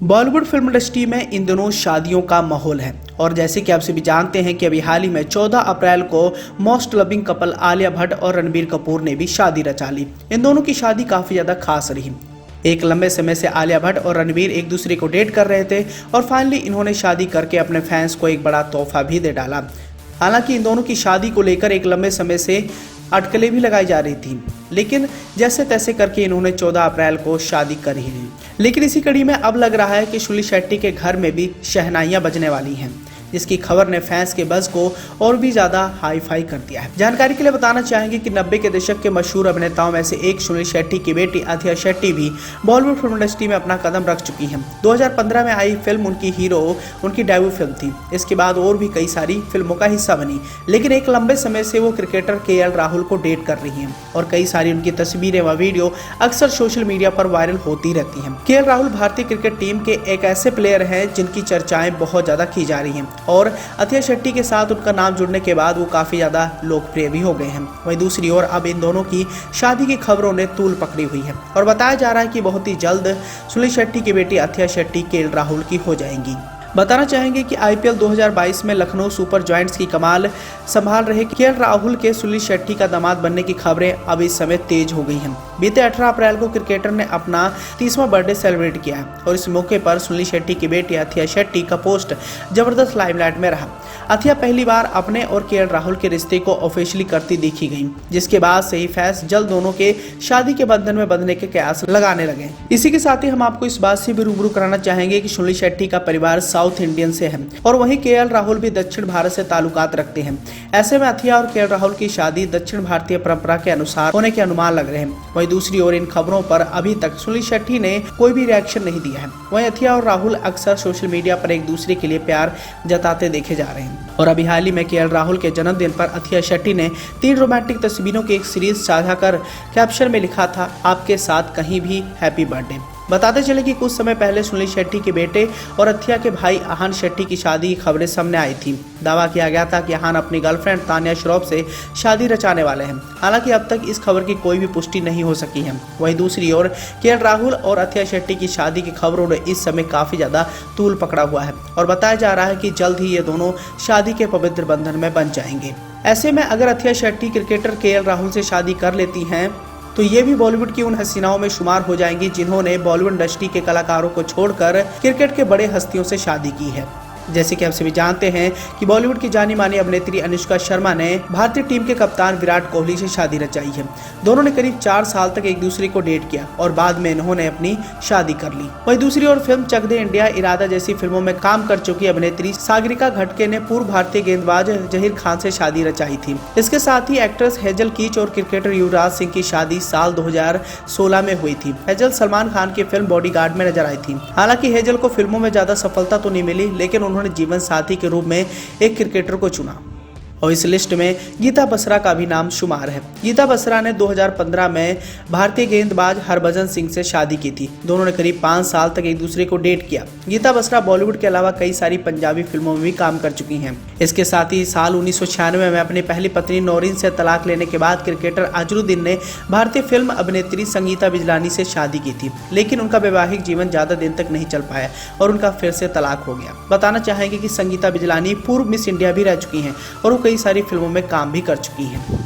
Bollywood film industry में इन दिनों शादियों का माहौल है और जैसे कि आप सभी जानते हैं कि अभी हाल ही में 14 अप्रैल को most loving couple Alia Bhatt और रणबीर कपूर ने भी शादी रचा ली। इन दोनों की शादी काफ़ी ज़्यादा खास रही। एक लंबे समय से आलिया भट्ट और रणबीर एक दूसरे को डेट कर रहे थे और फाइनली इन्होंने शादी करके अपने फैंस को एक बड़ा तोहफा भी दे डाला। हालांकि इन दोनों की शादी को लेकर एक लंबे समय से अटकलें भी लगाई जा रही थी, लेकिन जैसे तैसे करके इन्होंने 14 अप्रैल को शादी कर ही ली। लेकिन इसी कड़ी में अब लग रहा है कि सुनील शेट्टी के घर में भी शहनाइयां बजने वाली हैं, जिसकी खबर ने फैंस के बज़ को और भी ज़्यादा हाई फाई कर दिया है। जानकारी के लिए बताना चाहेंगे कि 90 के दशक के मशहूर अभिनेताओं में से एक सुनील शेट्टी की बेटी अथिया शेट्टी भी बॉलीवुड फिल्म इंडस्ट्री में अपना कदम रख चुकी हैं। 2015 में आई फिल्म उनकी हीरो उनकी डेब्यू फिल्म थी। इसके बाद और भी कई सारी फिल्मों का हिस्सा बनी, लेकिन एक लंबे समय से वो क्रिकेटर केएल राहुल को डेट कर रही हैं और कई सारी उनकी तस्वीरें व वीडियो अक्सर सोशल मीडिया पर वायरल होती रहती हैं। केएल राहुल भारतीय क्रिकेट टीम के एक ऐसे प्लेयर हैं जिनकी चर्चाएं बहुत ज़्यादा की जा रही हैं और अथिया शेट्टी के साथ उनका नाम जुड़ने के बाद वो काफ़ी ज़्यादा लोकप्रिय भी हो गए हैं। वहीं दूसरी ओर अब इन दोनों की शादी की खबरों ने तूल पकड़ी हुई है और बताया जा रहा है कि बहुत ही जल्द सुनील शेट्टी की बेटी अथिया शेट्टी केएल राहुल की हो जाएंगी। बताना चाहेंगे कि आईपीएल 2022 में लखनऊ सुपर जॉयंट्स की कमाल संभाल रहे केएल राहुल के सुनील शेट्टी का दामाद बनने की खबरें अब इस समय तेज हो गई हैं। बीते 18 अप्रैल को क्रिकेटर ने अपना 30वां बर्थडे सेलिब्रेट किया है और इस मौके पर सुनील शेट्टी की बेटी अथिया शेट्टी का पोस्ट जबरदस्त लाइमलाइट में रहा। अथिया पहली बार अपने और केएल राहुल के रिश्ते को ऑफिशियली करती देखी गई, जिसके बाद से ही फैंस जल्द दोनों के शादी के बंधन में बंधने के कयास लगाने लगे। इसी के साथ ही हम आपको इस बात से भी रूबरू कराना चाहेंगे कि सुनील शेट्टी का परिवार साउथ इंडियन से है और वहीं केएल राहुल भी दक्षिण भारत से ताल्लुकात रखते हैं। ऐसे में अथिया और केएल राहुल की शादी दक्षिण भारतीय परंपरा के अनुसार होने के अनुमान लग रहे हैं। वहीं दूसरी ओर इन खबरों पर अभी तक सुनील शेट्टी ने कोई भी रिएक्शन नहीं दिया है। वहीं अथिया और राहुल अक्सर सोशल मीडिया पर एक दूसरे के लिए प्यार जताते देखे जा रहे हैं और अभी हाल ही में केएल राहुल के जन्मदिन पर अथिया शेट्टी ने 3 रोमांटिक तस्वीरों की एक सीरीज साझा कर कैप्शन में लिखा था, आपके साथ कहीं भी हैप्पी बर्थडे। बताते चले कि कुछ समय पहले सुनील शेट्टी के बेटे और अथिया के भाई आहान शेट्टी की शादी की खबरें सामने आई थी। दावा किया गया था कि आहान अपनी गर्लफ्रेंड तानिया श्रॉफ से शादी रचाने वाले हैं। हालांकि अब तक इस खबर की कोई भी पुष्टि नहीं हो सकी है। वहीं दूसरी ओर केएल राहुल और अथिया शेट्टी की शादी की खबरों ने इस समय काफी ज्यादा तूल पकड़ा हुआ है और बताया जा रहा है कि जल्द ही ये दोनों शादी के पवित्र बंधन में बन जाएंगे। ऐसे में अगर अथिया शेट्टी क्रिकेटर केएल राहुल से शादी कर लेती हैं तो ये भी बॉलीवुड की उन हसीनाओं में शुमार हो जाएंगी जिन्होंने बॉलीवुड इंडस्ट्री के कलाकारों को छोड़कर क्रिकेट के बड़े हस्तियों से शादी की है। जैसे कि आप सभी जानते हैं कि बॉलीवुड की जानी मानी अभिनेत्री अनुष्का शर्मा ने भारतीय टीम के कप्तान विराट कोहली से शादी रचाई है। दोनों ने करीब 4 साल तक एक दूसरे को डेट किया और बाद में इन्होंने अपनी शादी कर ली। वहीं दूसरी ओर फिल्म चक दे इंडिया, इरादा जैसी फिल्मों में काम कर चुकी अभिनेत्री सागरिका घटके ने पूर्व भारतीय गेंदबाज जहीर खान से शादी रचाई थी। इसके साथ ही एक्ट्रेस हेजल कीच और क्रिकेटर युवराज सिंह की शादी साल 2016 में हुई थी। हेजल सलमान खान की फिल्म बॉडीगार्ड में नजर आई थी। हालांकि हेजल को फिल्मों में ज्यादा सफलता तो नहीं मिली, लेकिन उन्होंने जीवन साथी के रूप में एक क्रिकेटर को चुना और इस लिस्ट में गीता बसरा का भी नाम शुमार है। गीता बसरा ने 2015 में भारतीय गेंदबाज हरभजन सिंह से शादी की थी। दोनों ने करीब 5 साल तक एक दूसरे को डेट किया। गीता बसरा बॉलीवुड के अलावा कई सारी पंजाबी फिल्मों में भी काम कर चुकी हैं। इसके साथ ही साल 1996 में अपनी पहली पत्नी नौरीन से तलाक लेने के बाद क्रिकेटर अजरुद्दीन ने भारतीय फिल्म अभिनेत्री संगीता बिजलानी से शादी की थी, लेकिन उनका वैवाहिक जीवन ज्यादा दिन तक नहीं चल पाया और उनका फिर से तलाक हो गया। बताना चाहेंगे कि संगीता बिजलानी पूर्व मिस इंडिया भी रह चुकी हैं और कई सारी फिल्मों में काम भी कर चुकी हैं।